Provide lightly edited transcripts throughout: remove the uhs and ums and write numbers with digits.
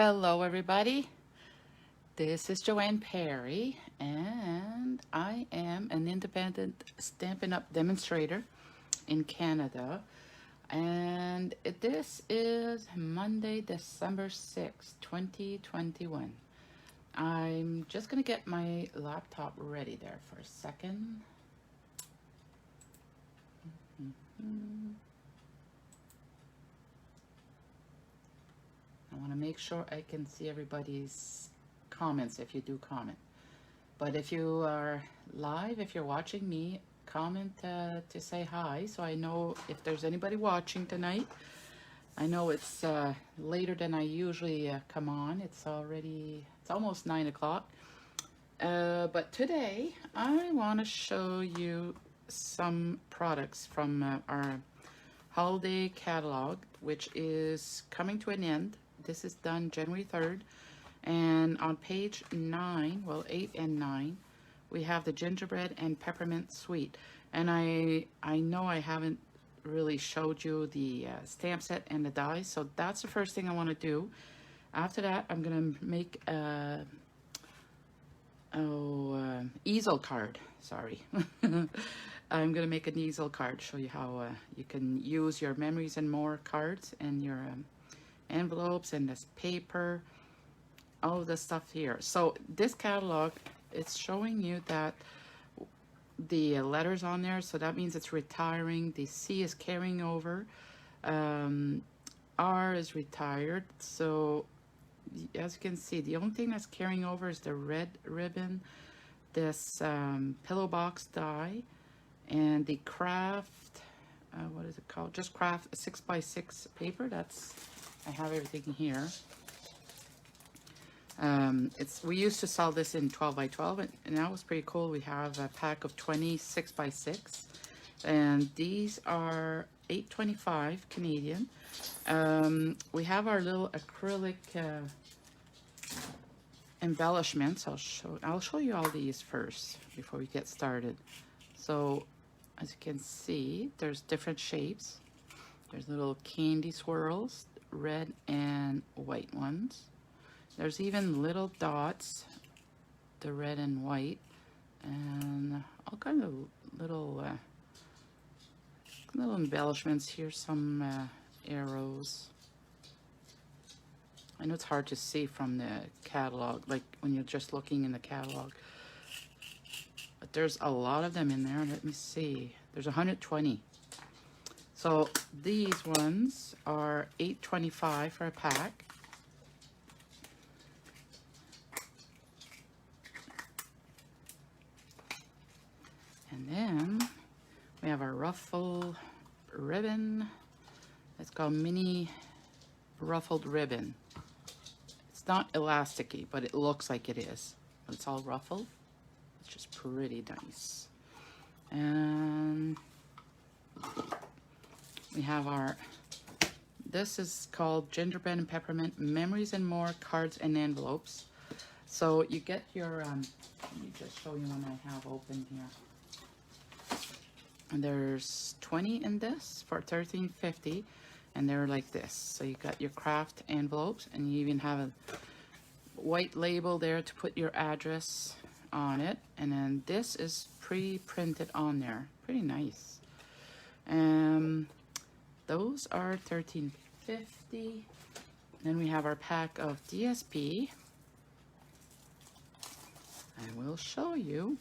Hello everybody, this is Joanne Perry and I am an independent Stampin' Up! Demonstrator in Canada, and this is Monday, December 6th, 2021. I'm just gonna get my laptop ready there for a second. I want to make sure I can see everybody's comments if you do comment. But if you are live, if you're watching me, comment to say hi so I know if there's anybody watching tonight. I know it's later than I usually come on. It's almost 9 o'clock. But today I want to show you some products from our holiday catalog, which is coming to an end. This is done January 3rd. And on page 9, well, 8 and 9, we have the Gingerbread and Peppermint Suite. And I know I haven't really showed you the stamp set and the dies, so that's the first thing I want to do. After that, I'm going to make a easel card. Sorry. I'm going to make an easel card, show you how you can use your Memories and More cards and your envelopes and this paper, all of this stuff here. So this catalog, it's showing you that the letters on there, so that means it's retiring. The C is carrying over. R is retired. So as you can see, the only thing that's carrying over is the red ribbon, this pillow box die, and the craft, what is it called? Just craft 6x6 paper. I have everything here. We used to sell this in 12x12, and that was pretty cool. We have a pack of 20 6x6, and these are $8.25 Canadian. We have our little acrylic embellishments. I'll show you all these first before we get started. So as you can see, there's different shapes. There's little candy swirls, red and white ones. There's even little dots, the red and white, and all kind of little embellishments. Here's some arrows. I know it's hard to see from the catalog, like when you're just looking in the catalog, but there's a lot of them in there. Let me see. There's 120. So these ones are $8.25 for a pack. And then we have our ruffle ribbon. It's called mini ruffled ribbon. It's not elasticy, but it looks like it is. It's all ruffled. It's just pretty nice. And we have this is called Gingerbread and Peppermint Memories and More Cards and Envelopes. So you get your, let me just show you one I have open here. And there's 20 in this for $13.50, and they're like this. So you got your craft envelopes, and you even have a white label there to put your address on it. And then this is pre-printed on there. Pretty nice. Those are $13.50. Then we have our pack of DSP. I will show you.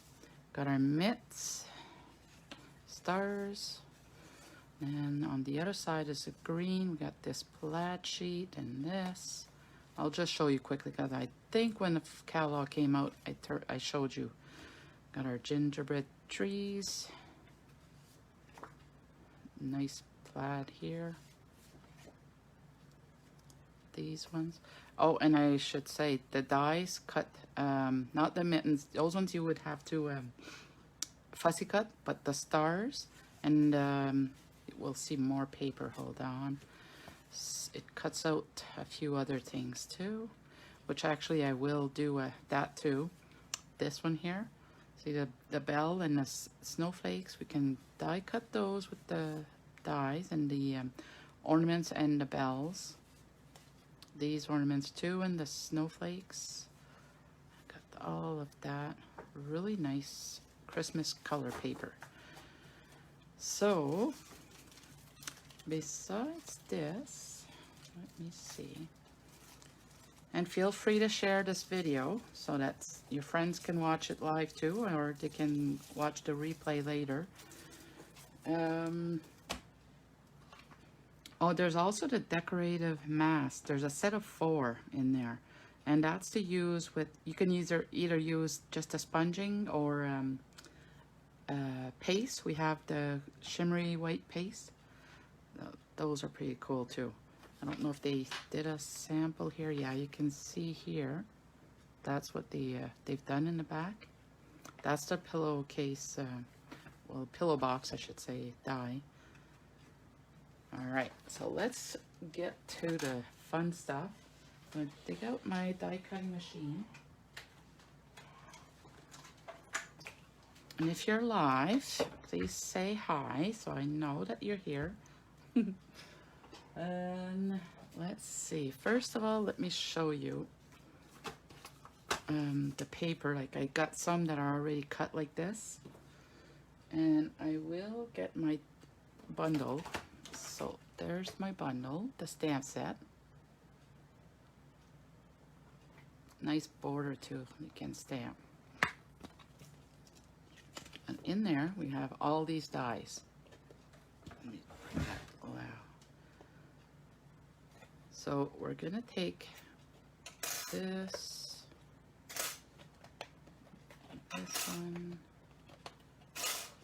Got our mitts, stars, and on the other side is a green. We got this plaid sheet and this. I'll just show you quickly because I think when the catalog came out, I showed you. Got our gingerbread trees. Nice plaid here. These ones. Oh, and I should say the dies cut, not the mittens. Those ones you would have to fussy cut, but the stars, and we'll see more paper. Hold on. It cuts out a few other things too, which actually I will do that too. This one here, see the bell and the snowflakes. We can die cut those with the dies, and the ornaments and the bells. these ornaments too, and the snowflakes. Got all of that. Really nice Christmas color paper. So, besides this, let me see. And feel free to share this video so that your friends can watch it live too, or they can watch the replay later. Oh, there's also the Decorative Mask. There's a set of 4 in there. And that's to use with, you can either use just a sponging or paste. We have the shimmery white paste. Those are pretty cool too. I don't know if they did a sample here. Yeah, you can see here. That's what they've done in the back. That's the pillowcase, well, pillow box, I should say, die. All right, so let's get to the fun stuff. I'm gonna dig out my die cutting machine. And if you're live, please say hi so I know that you're here. And let's see. First of all, let me show you the paper. Like, I got some that are already cut like this. And I will get my bundle. So there's my bundle, the stamp set. Nice border too, you can stamp. And in there we have all these dies. Let me bring that, wow. So we're gonna take this one.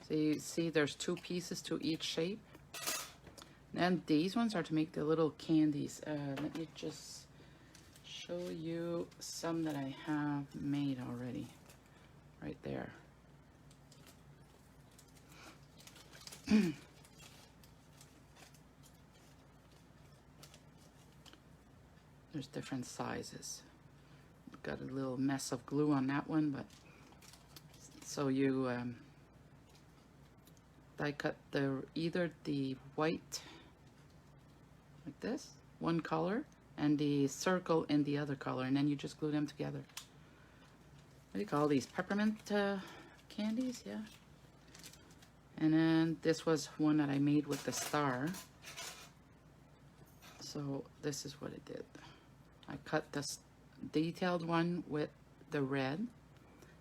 So you see there's 2 pieces to each shape. And these ones are to make the little candies. Let me just show you some that I have made already. Right there. There's different sizes. Got a little mess of glue on that one, but so you die cut either the white like this, one color, and the circle in the other color, and then you just glue them together. What do you call these? Peppermint candies, yeah. And then this was one that I made with the star. So this is what it did. I cut this detailed one with the red,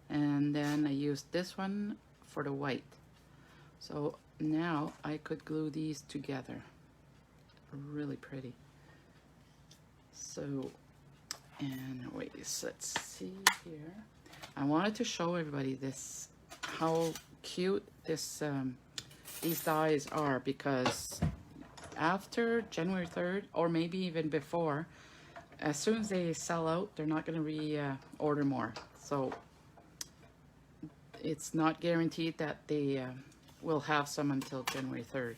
and then I used this one for the white. So now I could glue these together. Really pretty. So, and wait, let's see here. I wanted to show everybody this, how cute this these dies are, because after January 3rd, or maybe even before, as soon as they sell out, they're not going to order more. So it's not guaranteed that they will have some until January 3rd.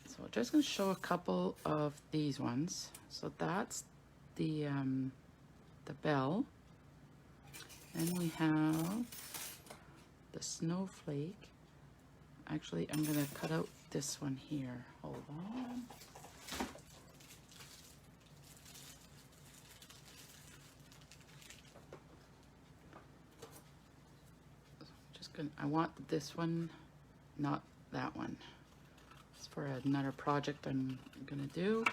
So I'm just going to show a couple of these ones. So that's the bell, and we have the snowflake. Actually, I'm going to cut out this one here. Hold on. I want this one, not that one. It's for another project I'm gonna do.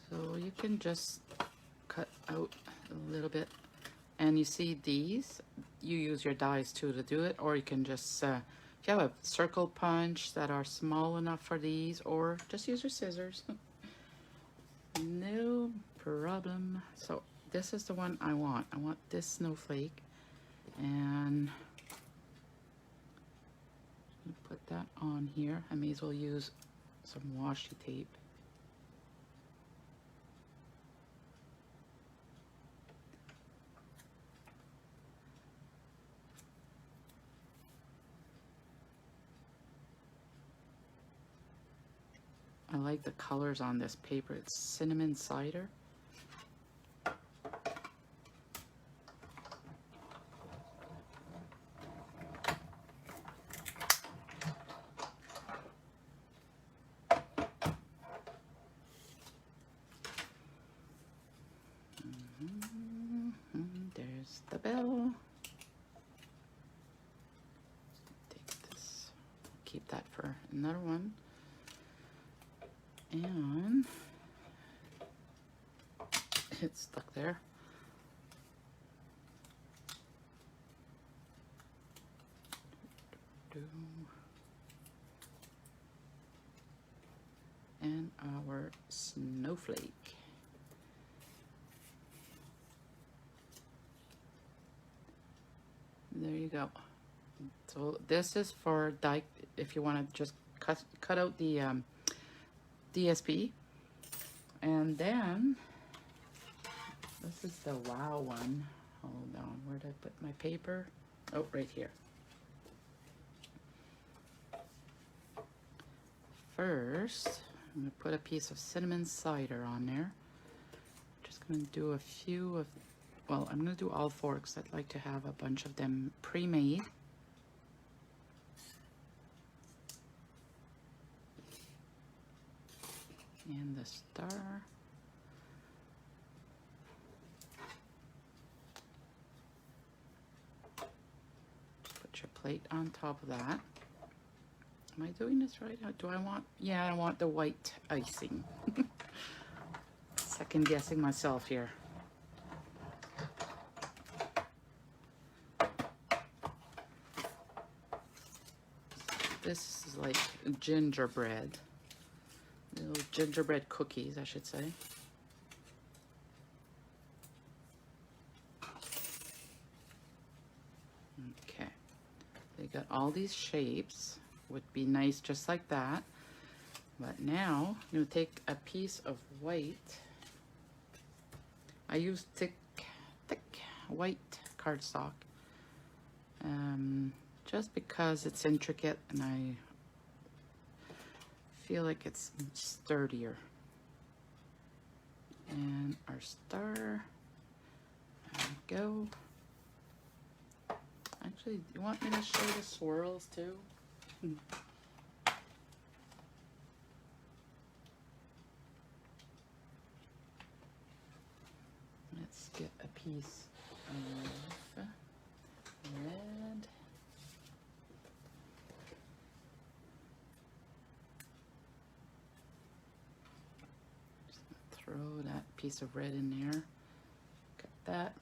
So you can just cut out a little bit, and you see these, you use your dies too to do it, or you can just if you have a circle punch that are small enough for these, or just use your scissors. No problem. So this is the one I want. I want this snowflake, and put that on here. I may as well use some washi tape. I like the colors on this paper. It's cinnamon cider. keep that for another one. And it's stuck there. And our Snowflake. There you go. So this is for die, if you want to just cut out the DSP. And then this is the wow one. Hold on, where did I put my paper? Oh, right here. First, I'm going to put a piece of cinnamon cider on there. Just going to do a few of, well, I'm going to do all four because I'd like to have a bunch of them pre-made. And the star. Put your plate on top of that. Am I doing this right? Do I want, yeah, I want the white icing. Second guessing myself here. This is like gingerbread. Little gingerbread cookies, I should say. Okay. They got all these shapes. Would be nice just like that. But now I'm going to take a piece of white. I use thick white cardstock. Just because it's intricate and I feel like it's sturdier. And our star. There we go. Actually, do you want me to show the swirls too? Let's get a piece of red. Just throw that piece of red in there. Got that.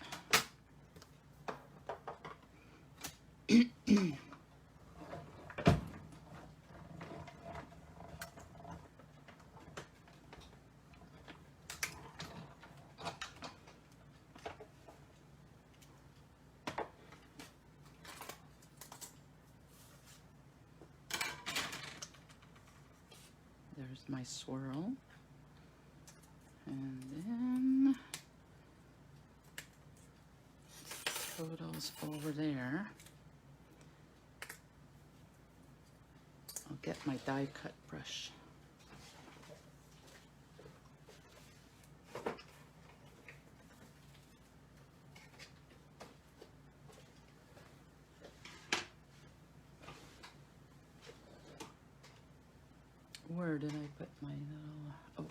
There's my swirl. And then throw those over there. I'll get my die cut brush. Where did I put my little, oh.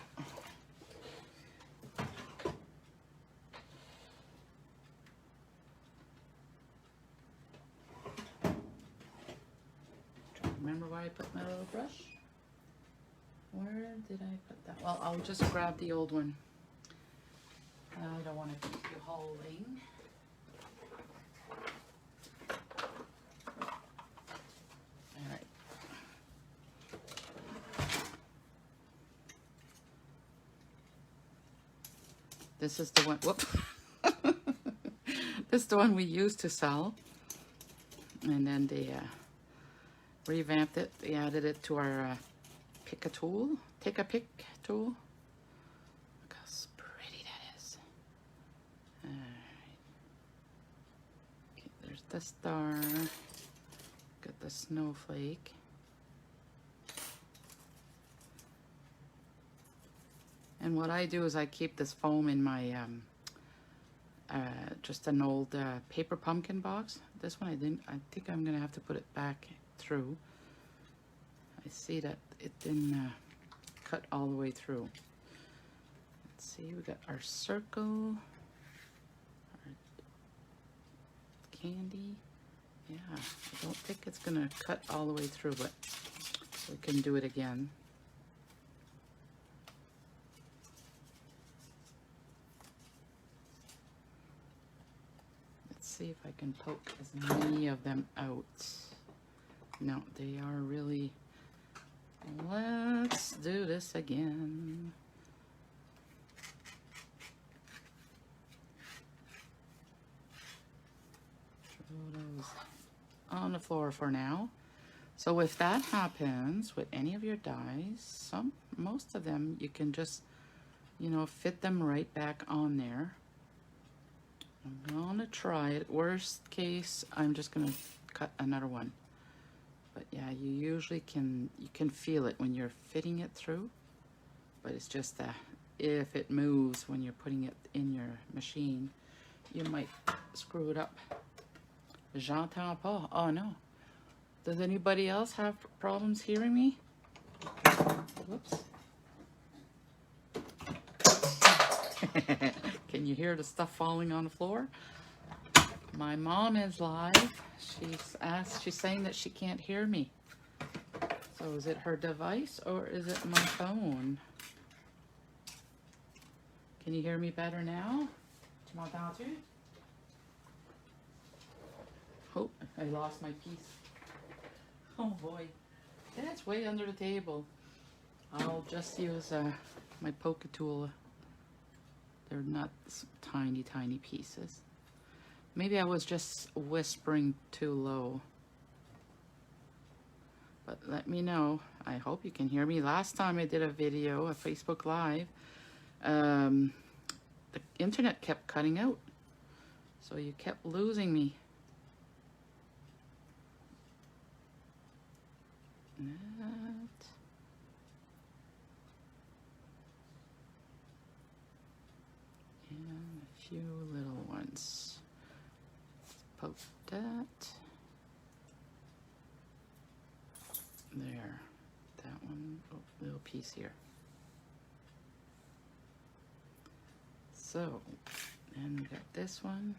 Trying to remember where I put my little brush. Where did I put that? Well, I'll just grab the old one. I don't want to keep you holding. This is the one, whoop. This is the one we used to sell. And then they revamped it. They added it to our take a pick tool. Look how pretty that is. All right. Okay, there's the star. Got the snowflake. And what I do is I keep this foam in my, just an old paper pumpkin box. This one I think I'm gonna have to put it back through. I see that it didn't cut all the way through. Let's see, we got our circle, our candy, Yeah, I don't think it's gonna cut all the way through, but we can do it again. Let's see if I can poke as many of them out. No, they are really... Let's do this again. Throw those on the floor for now. So if that happens with any of your dies, most of them you can just, you know, fit them right back on there. I'm gonna try it. Worst case, I'm just gonna cut another one. But yeah, you usually can feel it when you're fitting it through. But it's just that if it moves when you're putting it in your machine, you might screw it up. J'entends pas. Oh no. Does anybody else have problems hearing me? Whoops. Can you hear the stuff falling on the floor? My mom is live. She's saying that she can't hear me. So is it her device or is it my phone? Can you hear me better now? Tu m'entends-tu? Oh, I lost my piece. Oh boy. That's way under the table. I'll just use my poke tool. They're not tiny, tiny pieces. Maybe I was just whispering too low. But let me know. I hope you can hear me. Last time I did a video, a Facebook Live, the internet kept cutting out. So you kept losing me. That. And a few little ones. Poke that. There. That one. Oh, little piece here. So, then we got this one.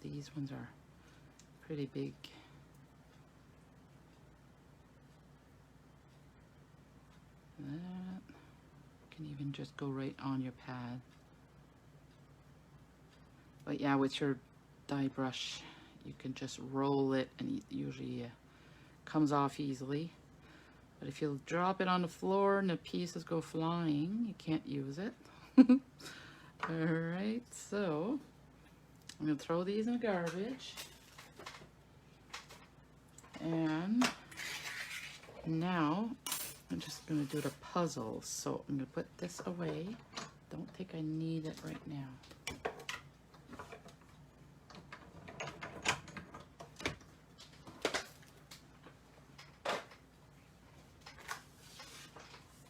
These ones are pretty big. That can even just go right on your pad. But yeah, with your die brush, you can just roll it and it usually comes off easily. But if you drop it on the floor and the pieces go flying, you can't use it. Alright, so I'm going to throw these in the garbage. And now I'm just going to do the puzzles. So I'm going to put this away. Don't think I need it right now.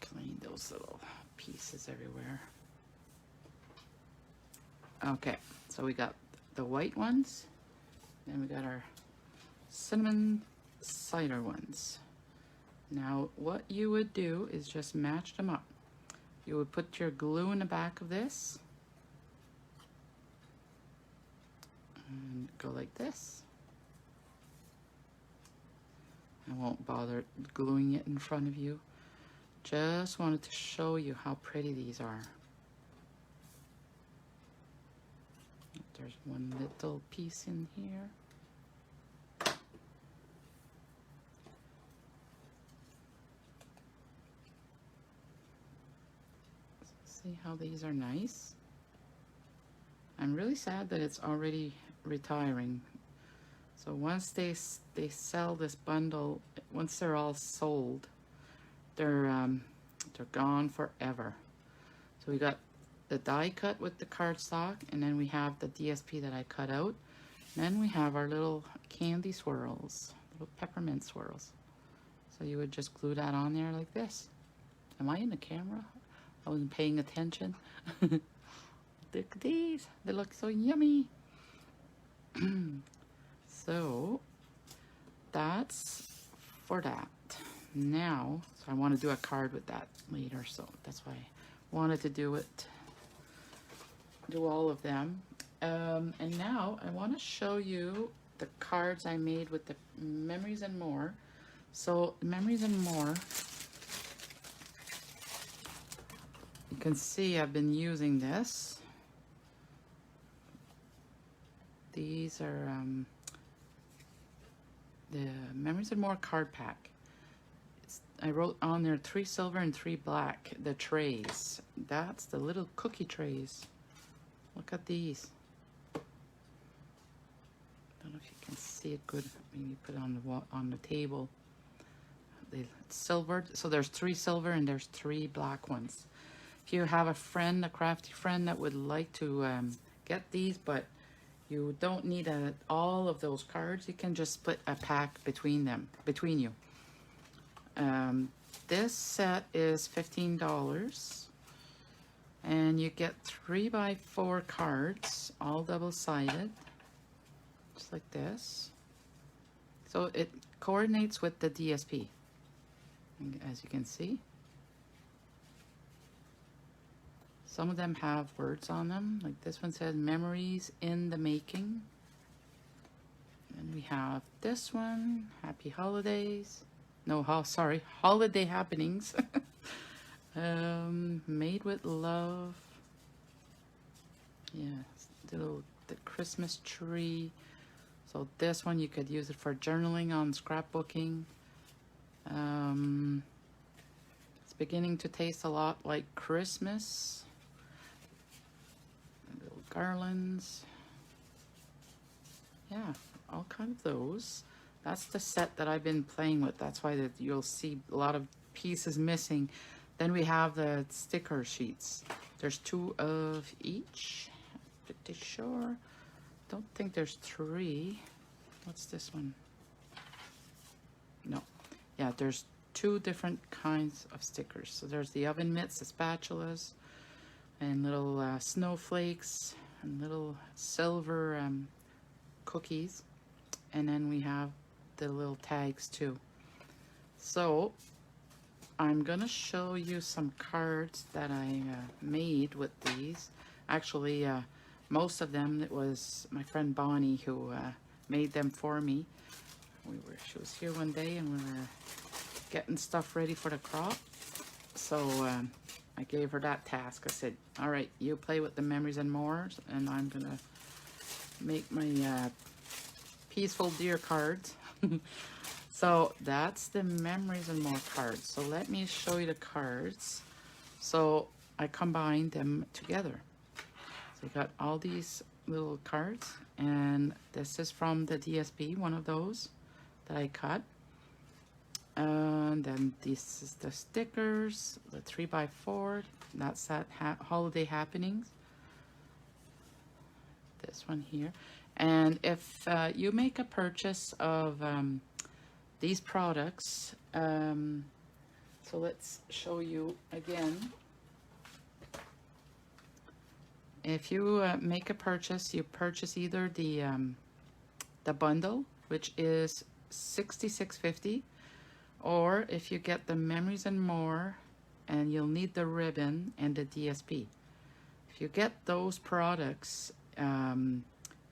Clean those little pieces everywhere. Okay, so we got the white ones, then we got our cinnamon cider ones. Now what you would do is just match them up. You would put your glue in the back of this and go like this. I won't bother gluing it in front of you. Just wanted to show you how pretty these are. There's one little piece in here. See how these are nice? I'm really sad that it's already retiring. So once they sell this bundle, once they're all sold, they're gone forever. So we got the die cut with the cardstock, and then we have the DSP that I cut out. Then we have our little candy swirls, little peppermint swirls. So you would just glue that on there like this. Am I in the camera? I wasn't paying attention. Look at these. They look so yummy. So that's for that. Now, so I want to do a card with that later, so that's why I wanted to do it. Do all of them. And now I want to show you the cards I made with the Memories and More. So Memories and More, you can see I've been using this. These are the Memories and More card pack. I wrote on there 3 silver and 3 black, the trays. That's the little cookie trays. Look at these. Don't know if you can see it good. Maybe put it on the wall, on the table. It's silvered, so there's 3 silver and there's 3 black ones. If you have a friend, a crafty friend that would like to get these, but you don't need all of those cards, you can just split a pack between you. This set is $15, and you get 3x4 cards, all double-sided, just like this. So it coordinates with the DSP, as you can see. Some of them have words on them, like this one says "Memories in the Making." And we have this one, "Happy Holidays." No, sorry, "Holiday Happenings." Made with love. Yeah, the Christmas tree. So this one you could use it for journaling on scrapbooking. It's beginning to taste a lot like Christmas. Little garlands. Yeah, all kinds of those. That's the set that I've been playing with. That's why you'll see a lot of pieces missing. Then we have the sticker sheets. There's 2 of each. Pretty sure. Don't think there's 3. What's this one? No. Yeah, there's 2 different kinds of stickers. So there's the oven mitts, the spatulas, and little snowflakes, and little silver cookies. And then we have the little tags too. So I'm gonna show you some cards that I made with these. Actually, most of them, it was my friend Bonnie who made them for me. She was here one day and we were getting stuff ready for the crop. So I gave her that task. I said, all right, you play with the Memories and Mores, and I'm gonna make my Peaceful Deer cards. So that's the Memories and More cards. So let me show you the cards. So I combined them together. So you got all these little cards, and this is from the DSP, one of those that I cut. And then this is the stickers, the 3x4. That's that Holiday Happenings. This one here. And if you make a purchase of these products, so let's show you again. If you make a purchase, you purchase either the bundle, which is $66.50, or if you get the Memories and More, and you'll need the ribbon and the DSP. If you get those products,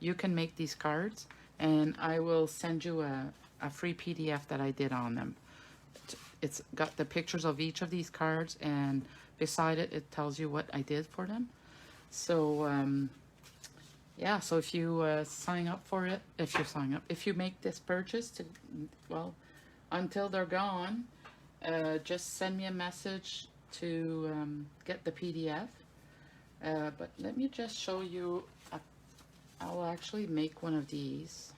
you can make these cards, and I will send you a free PDF that I did on them. It's got the pictures of each of these cards, and beside it, it tells you what I did for them. So, yeah, so if you sign up for it, if you make this purchase, well, until they're gone, just send me a message to get the PDF. But let me just show you, I'll actually make one of these.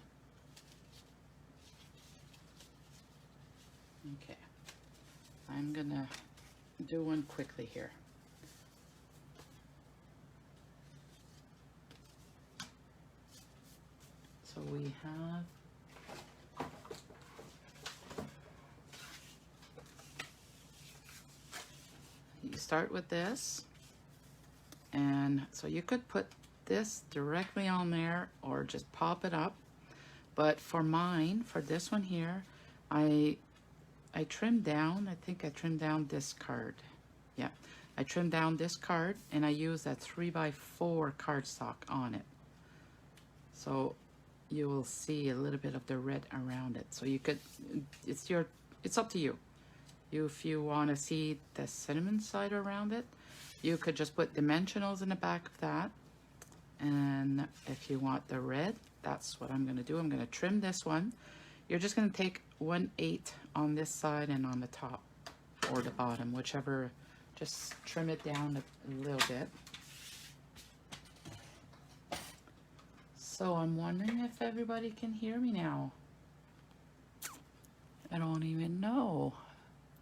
Okay, I'm gonna do one quickly here. So we have you start with this, and so you could put this directly on there or just pop it up, but for mine, for this one here, I trimmed down, I think I trimmed down this card. Yeah, I trimmed down this card, and I used that 3x4 cardstock on it. So you will see a little bit of the red around it. So you could, it's up to you. If you want to see the cinnamon side around it, you could just put dimensionals in the back of that. And if you want the red, that's what I'm going to do. I'm going to trim this one. You're just going to take 1/8 on this side and on the top or the bottom, whichever. Just trim it down a little bit. So I'm wondering if everybody can hear me now. I don't even know.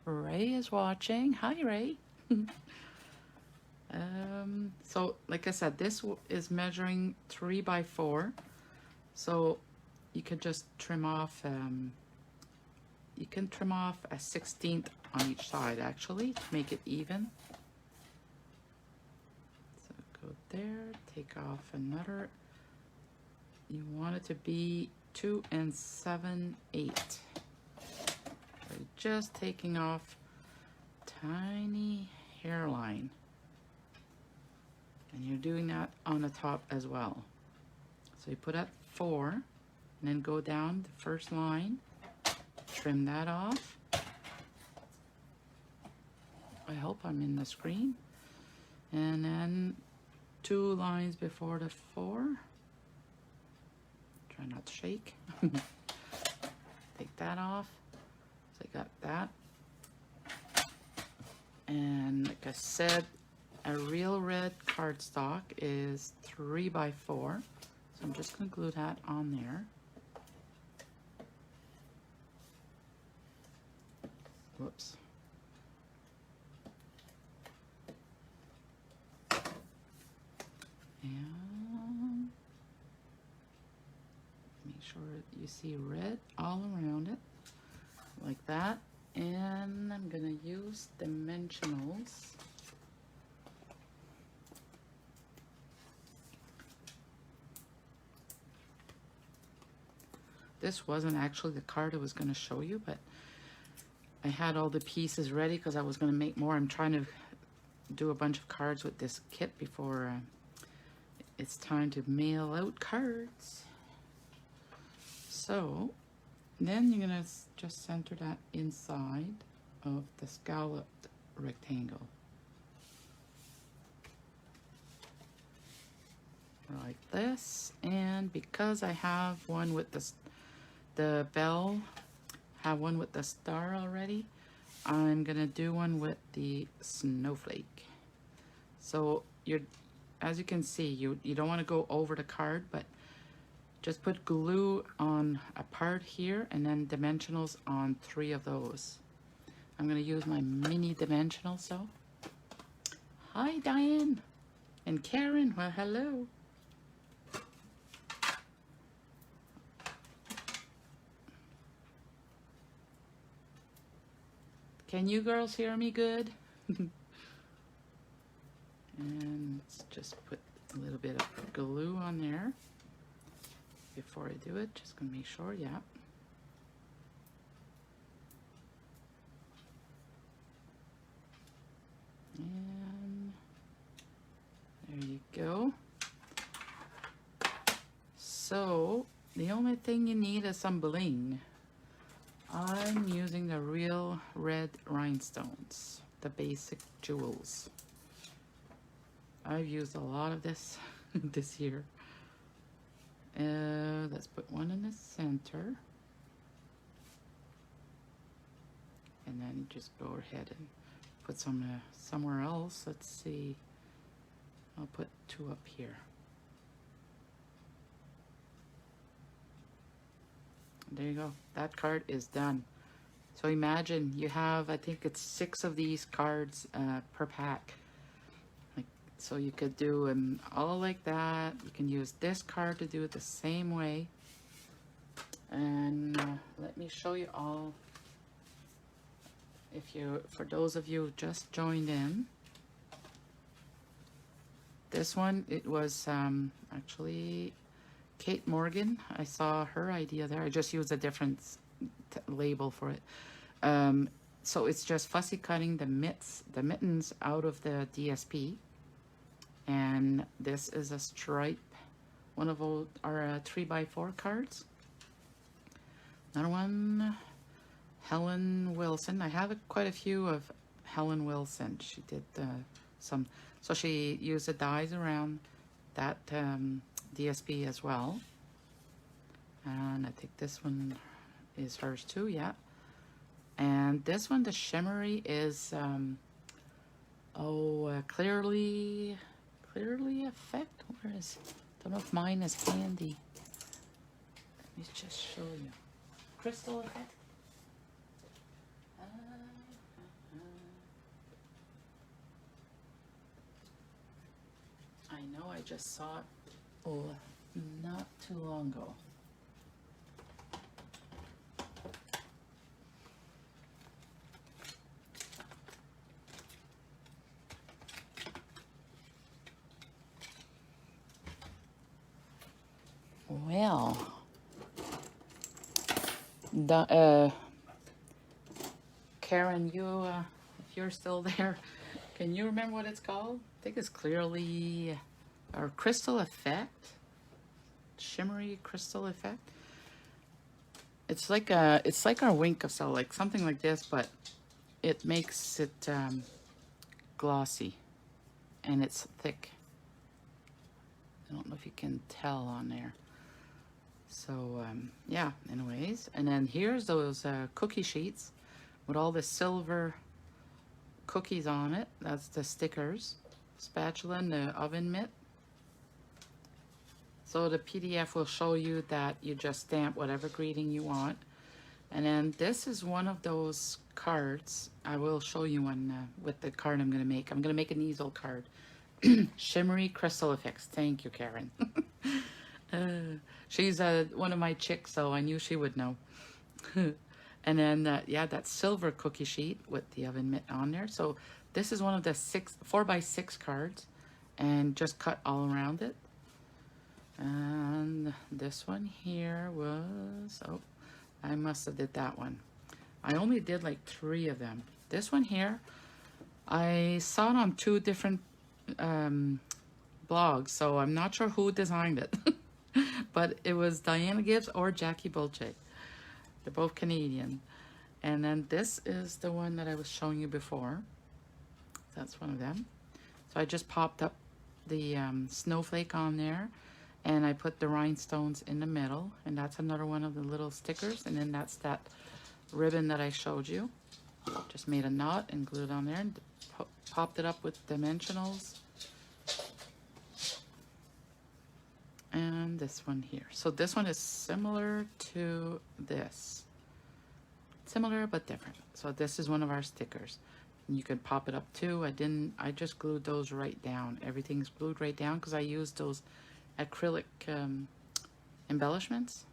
Ray is watching. Hi, Ray. So like I said, this is measuring 3 by 4. So you could just trim off, you can trim off a 1/16 on each side actually to make it even. So go there, take off another. You want it to be 2 7/8. So just taking off tiny hairline. And you're doing that on the top as well. So you put at 4 and then go down the first line, trim that off. I hope I'm in the screen. And then 2 lines before the 4. Try not to shake. Take that off. So I got that. And like I said, a real red cardstock is 3 by 4. So I'm just going to glue that on there. Whoops. And make sure you see red all around it, like that. And I'm going to use dimensionals. This wasn't actually the card I was going to show you, but I had all the pieces ready because I was going to make more. I'm trying to do a bunch of cards with this kit before it's time to mail out cards. So then you're going to just center that inside of the scalloped rectangle. Like this. And because I have one with the bell, have one with the star already, I'm gonna do one with the snowflake. So as you can see, you don't want to go over the card, but just put glue on a part here and then dimensionals on 3 of those. I'm gonna use my mini dimensional. So hi Diane and Karen. Well, hello. Can you girls hear me good? And let's just put a little bit of glue on there before I do it. Just gonna make sure, yeah. And there you go. So the only thing you need is some bling. I'm using the real red rhinestones, the basic jewels. I've used a lot of this this year. Let's put one in the center. And then you just go ahead and put some somewhere else. Let's see. I'll put 2 up here. There you go. That card is done. So imagine you have, I think it's 6 of these cards per pack. So you could do them all like that. You can use this card to do it the same way. And let me show you all. For those of you who just joined in, this one, it was actually Kate Morgan. I saw her idea there. I just used a different label for it. So it's just fussy cutting the mittens out of the DSP. And this is a stripe one of our 3x4 cards. Another one, Helen Wilson. I have quite a few of Helen Wilson. She did some, so she used the dies around that DSP as well. And I think this one is hers too, yeah. And this one, the shimmery, is clearly effect. Where is? Don't know if mine is handy. Let me just show you. Crystal effect. I know I just saw it not too long ago. Well, Karen, you, if you're still there, can you remember what it's called? I think it's clearly our crystal effect, shimmery crystal effect. It's like our wink of cell, like something like this, but it makes it glossy, and it's thick. I don't know if you can tell on there. So yeah, anyways, and then here's those cookie sheets with all the silver cookies on it. That's the stickers, spatula, and the oven mitt. So the PDF will show you that you just stamp whatever greeting you want. And then this is one of those cards. I will show you one with the card I'm going to make. I'm going to make an easel card. Shimmery crystal effects. Thank you, Karen. She's one of my chicks, so I knew she would know. And then, yeah, that silver cookie sheet with the oven mitt on there. So this is one of the 4x6 cards, and just cut all around it. And this one here was, oh, I must have did that one. I only did like 3 of them. This one here, I saw it on 2 different blogs, so I'm not sure who designed it. But it was Diana Gibbs or Jackie Bolche. They're both Canadian. And then this is the one that I was showing you before. That's one of them. So I just popped up the snowflake on there, and I put the rhinestones in the middle, and that's another one of the little stickers. And then that's that ribbon that I showed you. Just made a knot and glued on there, and popped it up with dimensionals. And this one here. So this one is similar to this. Similar but different. So this is one of our stickers. And you can pop it up too. I just glued those right down. Everything's glued right down because I used those acrylic embellishments.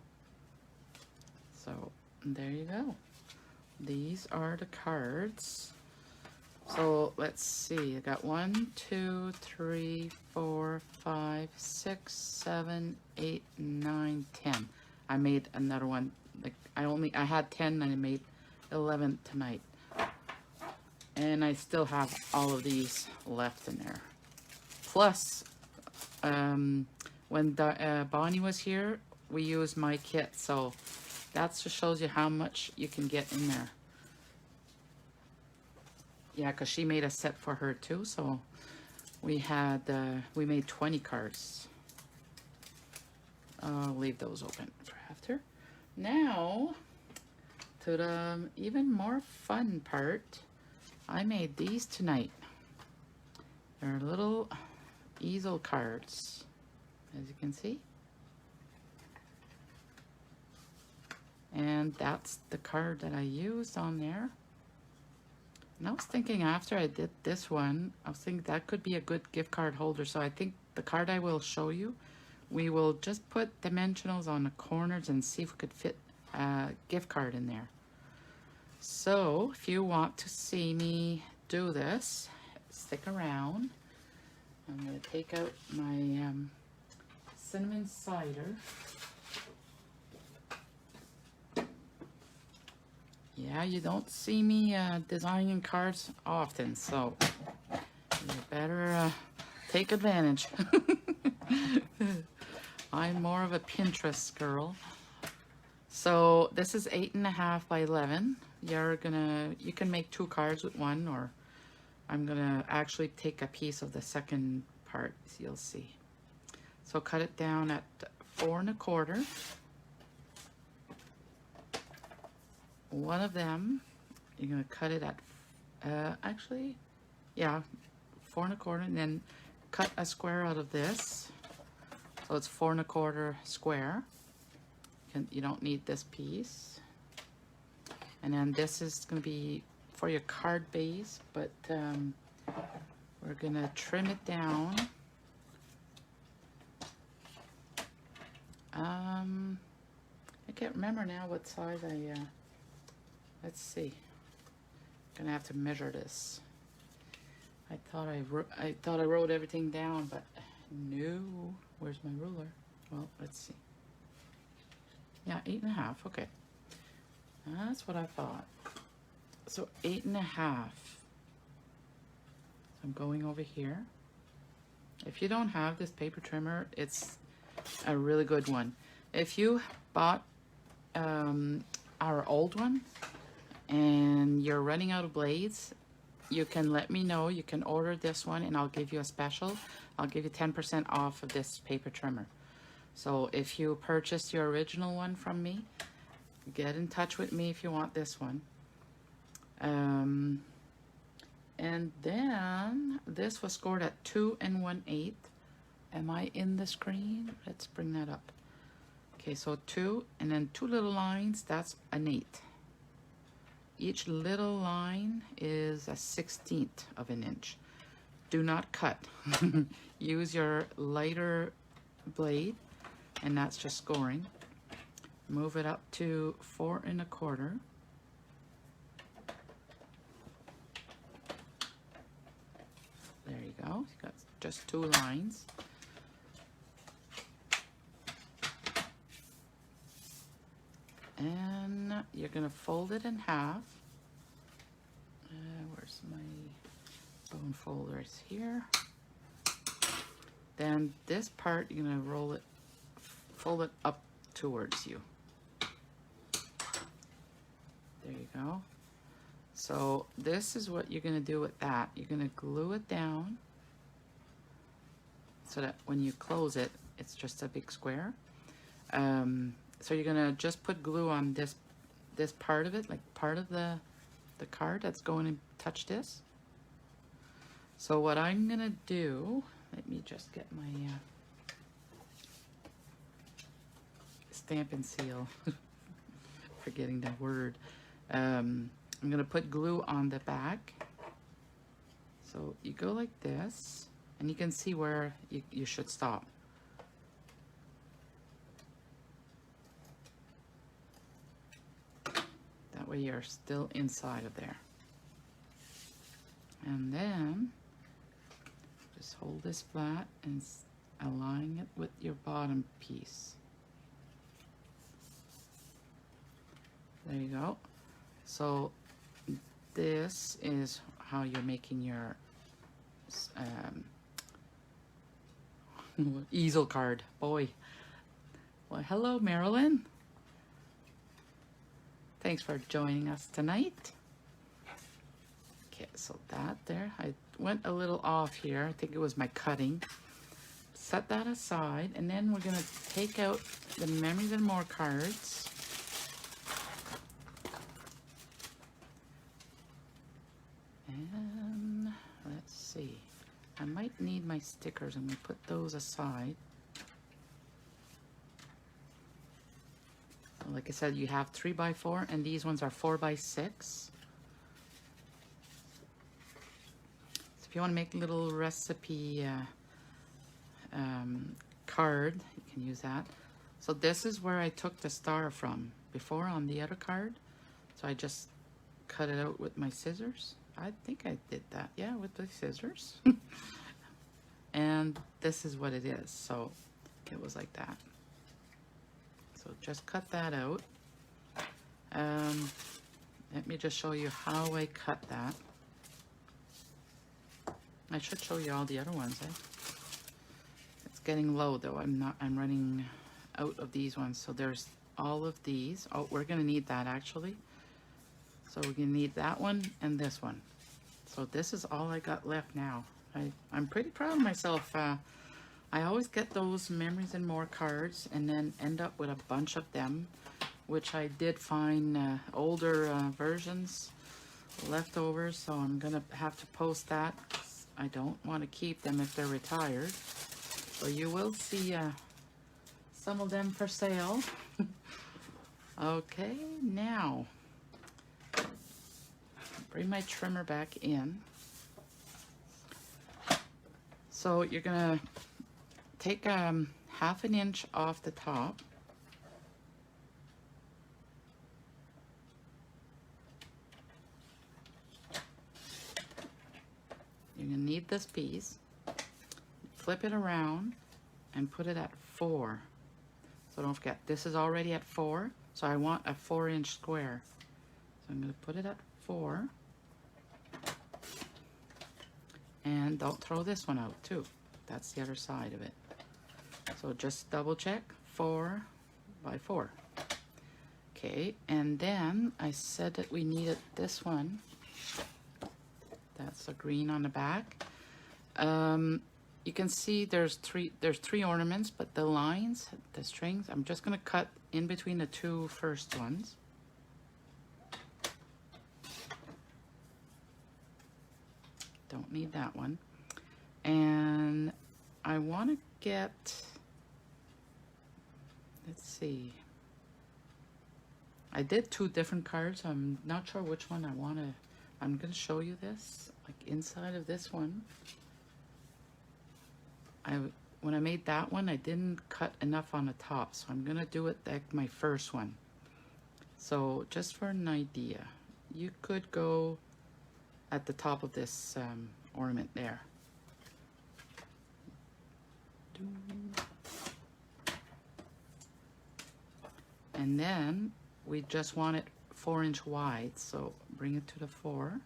So there you go. These are the cards. So let's see, I got 1, 2, 3, 4, 5, 6, 7, 8, 9, 10. I made another one. Like I had 10 and I made 11 tonight. And I still have all of these left in there. Plus, when Bonnie was here, we used my kit. So that just shows you how much you can get in there. Yeah, because she made a set for her too, so we made 20 cards. I'll leave those open for after. Now, to the even more fun part, I made these tonight. They're little easel cards, as you can see. And that's the card that I used on there. And I was thinking after I did this one, I was thinking that could be a good gift card holder. So I think the card I will show you, we will just put dimensionals on the corners and see if we could fit a gift card in there. So if you want to see me do this, stick around. I'm going to take out my cinnamon cider. Yeah, you don't see me designing cards often, so you better take advantage. I'm more of a Pinterest girl. So this is 8.5 by 11. You can make 2 cards with one, or I'm gonna actually take a piece of the second part, so you'll see. So cut it down at 4 1/4. One of them, you're gonna cut it at, actually, yeah, 4 1/4, and then cut a square out of this. So it's 4 1/4 square. You don't need this piece. And then this is gonna be for your card base, but we're gonna trim it down. I can't remember now what size let's see. I'm gonna have to measure this. I thought I wrote everything down, but no. Where's my ruler? Well, let's see. Yeah, 8.5. Okay, that's what I thought. So 8.5. I'm going over here. If you don't have this paper trimmer, it's a really good one. If you bought our old one and you're running out of blades, you can let me know. You can order this one and I'll give you a special. I'll give you 10% off of this paper trimmer. So if you purchased your original one from me, get in touch with me if you want this one. And then this was scored at 2 1/8. Am I in the screen? Let's bring that up. Okay, so 2, and then 2 little lines, that's an 8. Each little line is a 1/16 of an inch. Do not cut. Use your lighter blade, and that's just scoring. Move it up to 4 1/4. There you go. You got just 2 lines. And you're gonna fold it in half. Where's my bone folders? Here. Then this part, you're gonna roll it, fold it up towards you. There you go. So this is what you're gonna do with that. You're gonna glue it down so that when you close it, it's just a big square. So you're gonna just put glue on this part of it, like part of the card that's going to touch this. So what I'm gonna do, let me just get my stamp and seal. Forgetting that word. I'm gonna put glue on the back. So you go like this, and you can see where you should stop. That way you're still inside of there. And then just hold this flat and align it with your bottom piece. There you go. So this is how you're making your easel card. Boy. Well, hello, Marilyn. Thanks for joining us tonight. Okay, so that there, I went a little off here. I think it was my cutting. Set that aside, and then we're gonna take out the Memories and More cards. And let's see. I might need my stickers. I'm gonna put those aside. Like I said, you have 3 by 4, and these ones are 4 by 6. So if you want to make a little recipe card, you can use that. So this is where I took the star from before on the other card. So I just cut it out with my scissors. I think I did that, yeah, with the scissors. And this is what it is. So it was like that. So just cut that out. Let me just show you how I cut that. I should show you all the other ones, eh? Let's getting low though. I'm running out of these ones. So there's all of these. Oh, we're gonna need that actually. So we're gonna need that one and this one. So this is all I got left now. I'm pretty proud of myself. I always get those Memories and More cards and then end up with a bunch of them, which I did find older versions left over, so I'm gonna have to post that. I don't want to keep them if they're retired. So you will see some of them for sale. Okay, now bring my trimmer back in. So you're gonna take 1/2 inch off the top. You're gonna need this piece. Flip it around and put it at 4. So don't forget, this is already at 4, so I want a 4-inch square. So I'm gonna put it at 4. And don't throw this one out too. That's the other side of it. So just double check, 4 by 4. Okay, and then I said that we needed this one. That's a green on the back. You can see there's three ornaments, but the lines, the strings, I'm just gonna cut in between the 2 first ones. Don't need that one. And I want to get, let's see, I did 2 different cards. I'm not sure which one I want to, I'm going to show you this, like inside of this one. When I made that one, I didn't cut enough on the top, so I'm going to do it like my first one. So just for an idea, you could go at the top of this ornament there. And then we just want it 4-inch wide, so bring it to the 4.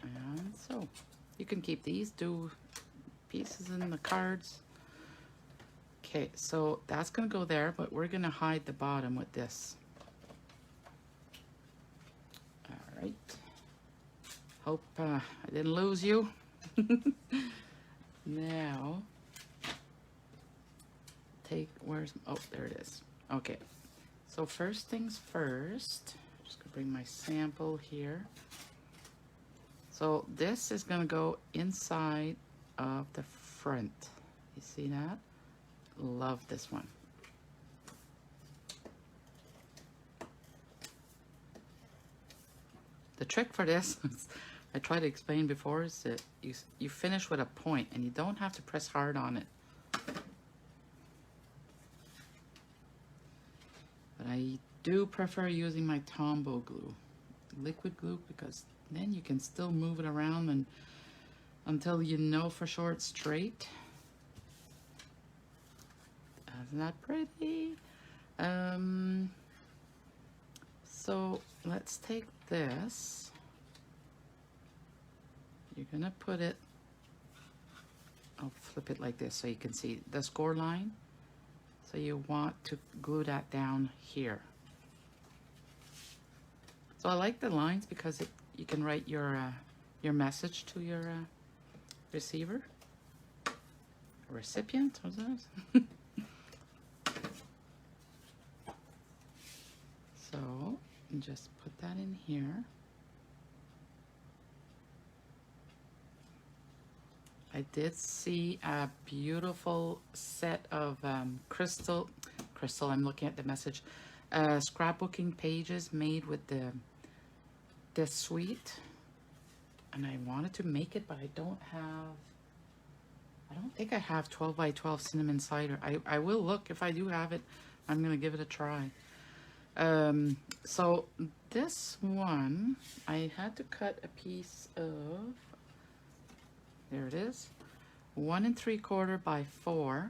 And so you can keep these, do pieces in the cards. Okay, so that's gonna go there, but we're gonna hide the bottom with this. All right. Hope I didn't lose you. Now, oh, there it is. Okay, so first things first, just gonna bring my sample here. So this is gonna go inside of the front. You see that? Love this one. The trick for this, I tried to explain before, is that you finish with a point and you don't have to press hard on it. But I do prefer using my Tombow glue, liquid glue, because then you can still move it around and until you know for sure it's straight. Isn't that pretty? So let's take this. You're gonna put it, I'll flip it like this so you can see the score line. So you want to glue that down here. So I like the lines because you can write your message to your receiver, recipient. What's that? So just put that in here. I did see a beautiful set of crystal, I'm looking at the message, scrapbooking pages made with this suite. And I wanted to make it, but I don't think I have 12 by 12 cinnamon cider. I will look. If I do have it, I'm going to give it a try. So this one, I had to cut a piece of, there it is, 1 3/4 by 4,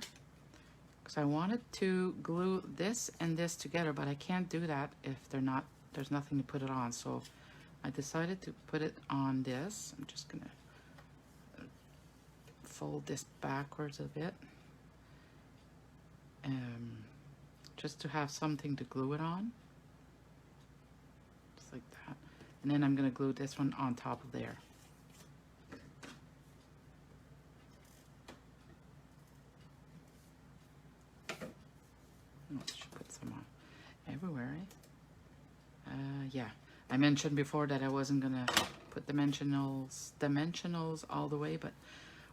because I wanted to glue this and this together, but I can't do that if there's nothing to put it on. So I decided to put it on this. I'm just gonna fold this backwards a bit, just to have something to glue it on, just like that. And then I'm going to glue this one on top of there. Oh, I should put some on everywhere, eh? Yeah, I mentioned before that I wasn't going to put dimensionals all the way, but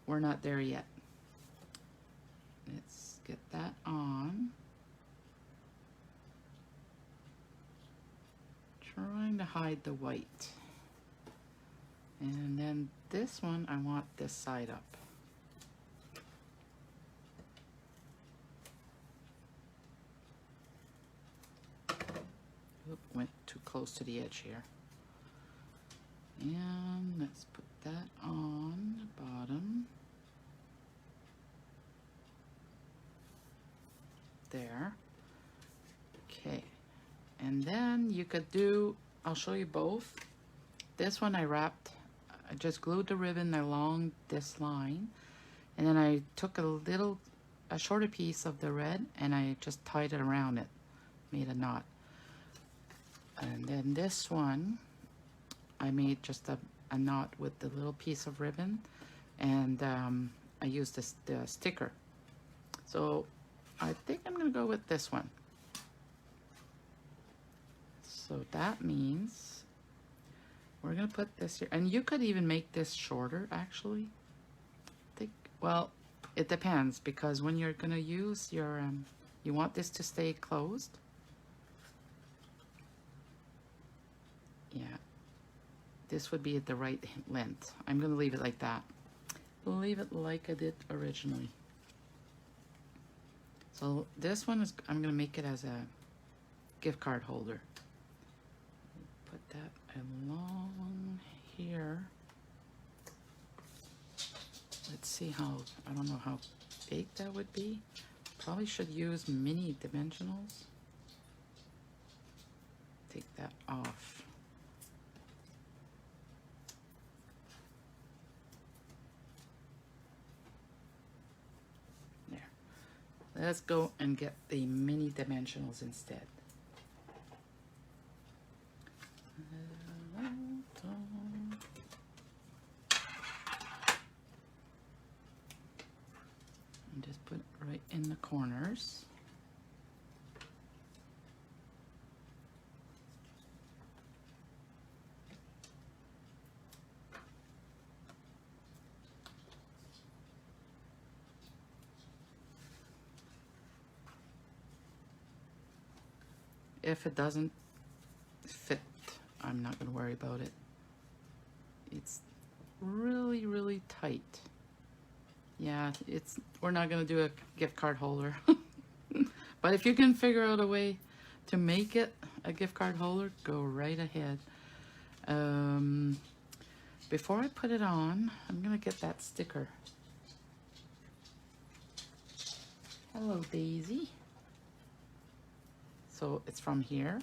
we're not there yet. Let's get that on. Trying to hide the white. And then this one, I want this side up. Oop, went too close to the edge here. And let's put that on the bottom. There. Okay. And then you could do, I'll show you both. This one I just glued the ribbon along this line. And then I took a shorter piece of the red and I just tied it around it. Made a knot. And then this one, I made just a knot with the little piece of ribbon, and I used the sticker. So I think I'm going to go with this one. So that means we're going to put this here, and you could even make this shorter actually. Well, it depends, because when you're going to use your, you want this to stay closed. Yeah, this would be at the right length. I'm going to leave it like that. Leave it like I did originally. So this one is, I'm going to make it as a gift card holder. Put that along here. Let's see how, I don't know how big that would be. Probably should use mini dimensionals. Take that off. Let's go and get the mini dimensionals instead. And just put it right in the corners. If it doesn't fit, I'm not going to worry about it. It's really, really tight. Yeah, we're not going to do a gift card holder. But if you can figure out a way to make it a gift card holder, go right ahead. Before I put it on, I'm going to get that sticker. Hello, Daisy. So it's from here,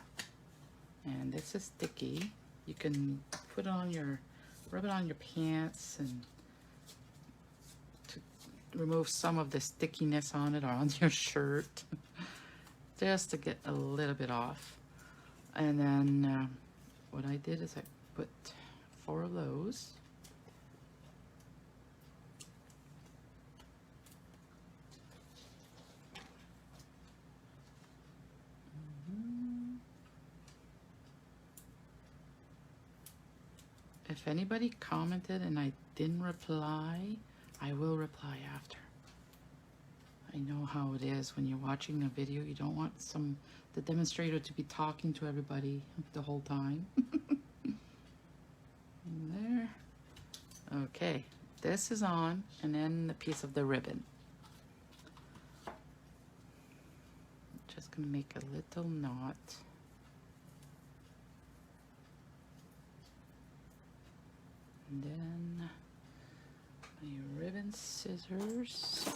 and this is sticky. You can put it on rub it on your pants, and to remove some of the stickiness on it, or on your shirt, just to get a little bit off. And then what I did is I put 4 of those. If anybody commented and I didn't reply, I will reply after. I know how it is when you're watching a video. You don't want the demonstrator to be talking to everybody the whole time. There. Okay, this is on, and then the piece of the ribbon. Just gonna make a little knot. And then my ribbon scissors.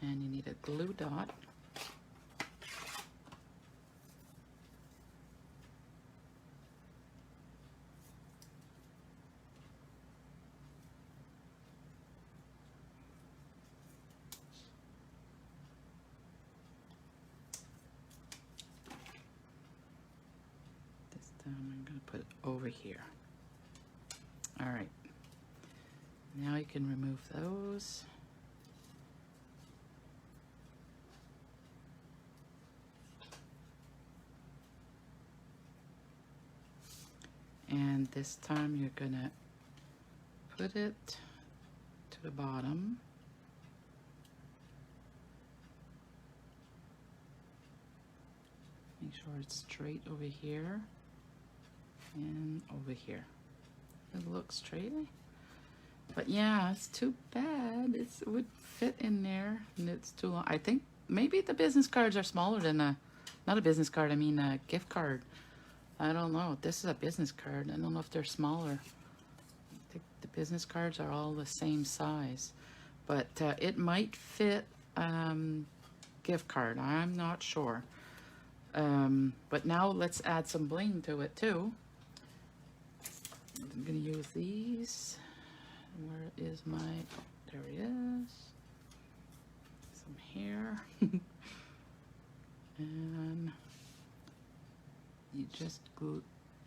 And you need a glue dot. over here. All right. Now you can remove those. And this time you're gonna put it to the bottom. Make sure it's straight over here and over here. It looks straight. But yeah, it's too bad. It would fit in there and it's too long. I think maybe the business cards are smaller than not a business card, I mean a gift card. I don't know. This is a business card. I don't know if they're smaller. I think the business cards are all the same size. But it might fit gift card. I'm not sure. But now let's add some bling to it too. I'm going to use these. Where is my... There he is. Some hair. And... you just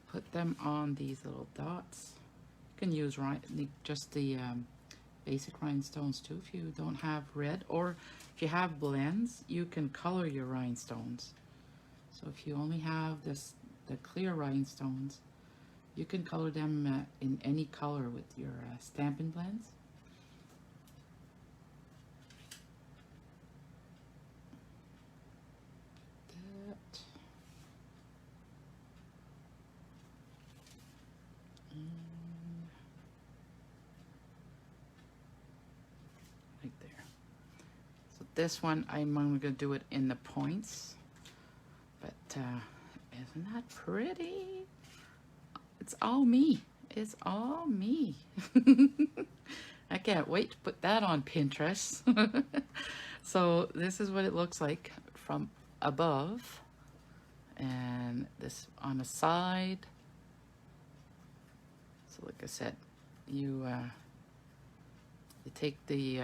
put them on these little dots. You can use just the basic rhinestones too if you don't have red, or if you have blends you can color your rhinestones. So if you only have the clear rhinestones, you can color them in any color with your Stampin' Blends. Right there. So this one, I'm going to do it in the points. But isn't that pretty? It's all me. It's all me. I can't wait to put that on Pinterest. So this is what it looks like from above. And this on the side. So like I said, you take the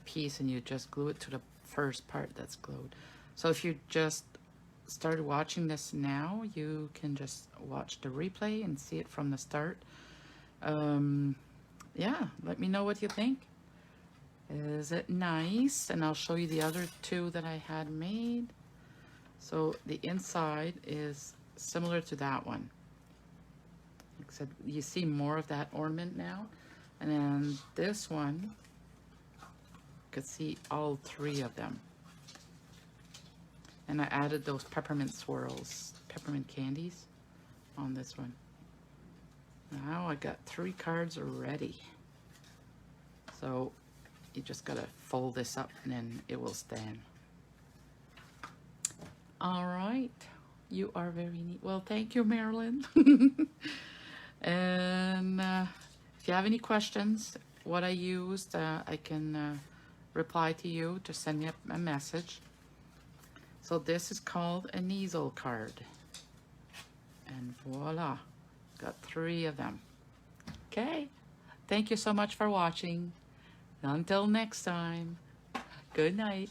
piece and you just glue it to the first part that's glued. So if you just started watching this now, you can just watch the replay and see it from the start. Yeah, let me know what you think. Is it nice? And I'll show you the other two that I had made. So the inside is similar to that one. Like I said, you see more of that ornament now. And then this one, you could see all three of them. And I added those peppermint swirls, peppermint candies on this one. Now I got 3 cards ready. So you just gotta fold this up and then it will stand. All right, you are very neat. Well, thank you, Marilyn. And if you have any questions, what I used, I can reply to you. Just send me a message. So this is called an easel card. And voila, got 3 of them. Okay, thank you so much for watching. Until next time, good night.